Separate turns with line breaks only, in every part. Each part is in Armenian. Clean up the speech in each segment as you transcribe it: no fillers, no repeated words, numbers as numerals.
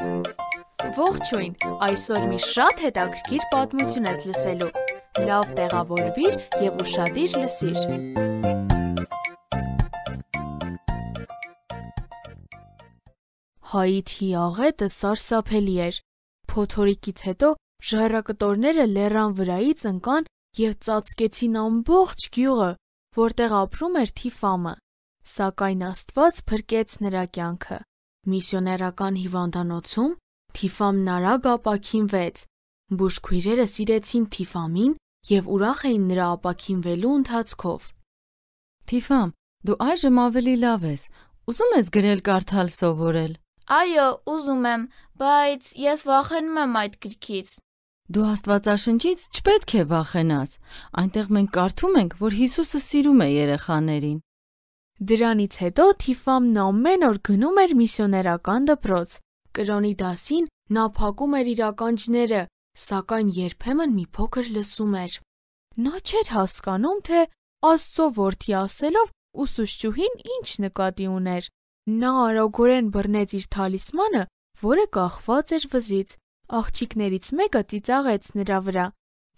Ողջույն, այսօր մի շատ հետաքրքիր պատմություն ես լսելու, լավ տեղավորվիր և ուշադիր լսիր։ Հայիթի աղետը սարսափելի էր, փոթորիկից հետո ժայռակտորները լեռան վրայից ընկան և ծածկեցին ամբողջ գյուղը, որտեղ ապրում էր Թիֆամը, սակայն Աստված փրկեց նրա կյանքը։ Միսիոներական հիվանդանոցում Թիֆամն արագ ապաքինվեց, բուժքույրերը սիրեցին Թիֆամին և ուրախ էին նրա ապաքինվելու ընթացքով։
Թիֆամ, դու այժմ ավելի լավ ես, ուզում ես գրել կարդալ սովորել։
Այո, ուզում եմ, բայց ես վախենում եմ այդ գրքից։
Դու Աստվածաշնչից չպետք է վախենաս, այնտեղ մենք կարդում ենք, որ Հիսուսը սիրում է երեխաներին։
Դրանից հետո Թիֆամն ամեն օր գնում էր միսիոներական դպրոց։ Կրոնի դասին նա փակում էր իր ականջները, սակայն երբեմն մի փոքր լսում էր։ Նա չէր հասկանում, թե Աստծո որդի ասելով ուսուցչուհին ինչ նկատի ուներ։ Նա արագորեն բռնեց իր թալիսմանը, որը կախված էր վզից։ Աղջիկներից մեկը ծիծաղեց նրա վրա։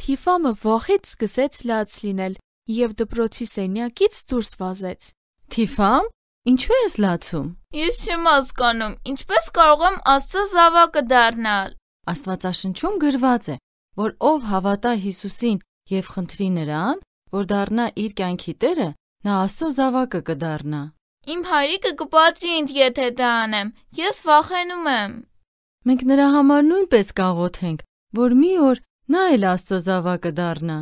Թիֆամը վախից սկսեց լաց լինել և դպրոցի սենյակից դուրս վազեց։
Թիֆամ, ինչու ես լացում։
Ես չեմ հասկանում, ինչպես կարող եմ Աստծո զավակը դառնալ։
Աստվածաշնչում գրված է, որ ով հավատա Հիսուսին և խնդրի նրան, որ դառնա իր կյանքի տերը, նա Աստծո զավակը կդառնա։
Իմ հայրիկը կպատժի ինձ, եթե դա անեմ։ Ես վախենում եմ։
Մենք նրա համար նույնպես կաղոթենք, որ մի օր նա էլ Աստծո զավակը դառնա։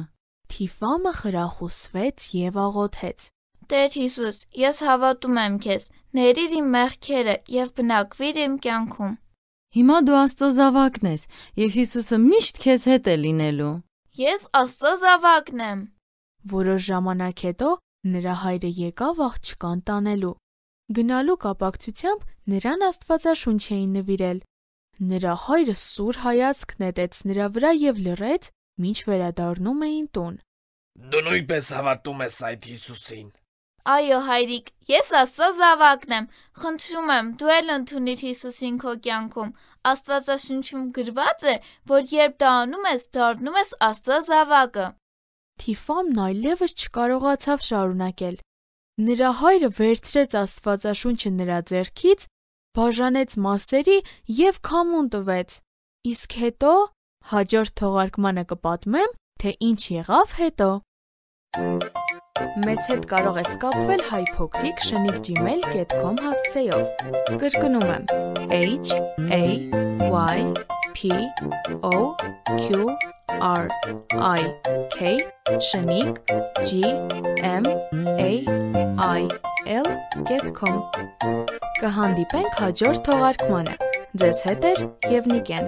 Թիֆամը խրախուսվեց և աղոթեց.
Տեր Հիսուս, ես հավատում եմ քեզ, ներիր իմ մեղքերը և բնակվիր իմ կյանքում։
Հիմա դու Աստծո զավակն ես, և Հիսուսը միշտ քեզ հետ է լինելու։
Ես Աստծո զավակն եմ։
Որոշ ժամանակ հետո նրա հայրը եկավ աղջկան տանելու։ Գնալու կապակցությամբ նրան Աստվածաշունչ էին նվիրել։ Նրա հայրը սուր հայացք նետեց նրա վրա և լռեց, մինչ վերադառնում էին տուն։
Դու նույնպես հավատում ես այդ Հիսուսին։
Այո, հայրիկ, ես Աստծո զավակն եմ։ Խնդրում եմ, դու էլ ընդունիր Հիսուսին քո կյանքում։ Աստվածաշնչում գրված է, որ երբ դա անում ես, դառնում ես Աստծո զավակը։
Թիֆամն այլևս չկարողացավ շարունակել։ Նրա հայրը վերցրեց Աստվածաշունչը նրա ձեռքից, բաժանեց մասերի և քամուն տվեց։ Իսկ հետո հաջորդ թողարկմանը կպատմեմ, թե ինչ եղավ հետո։ Մեզ հետ կարող ես կապվել hypocric@gmail.com հասցեով։ Կրկնում եմ HAYPOQRIK@gmail.com Կհանդիպենք հաջորդ թողարկմանը։ Ձեզ հետ է և Նիկեն։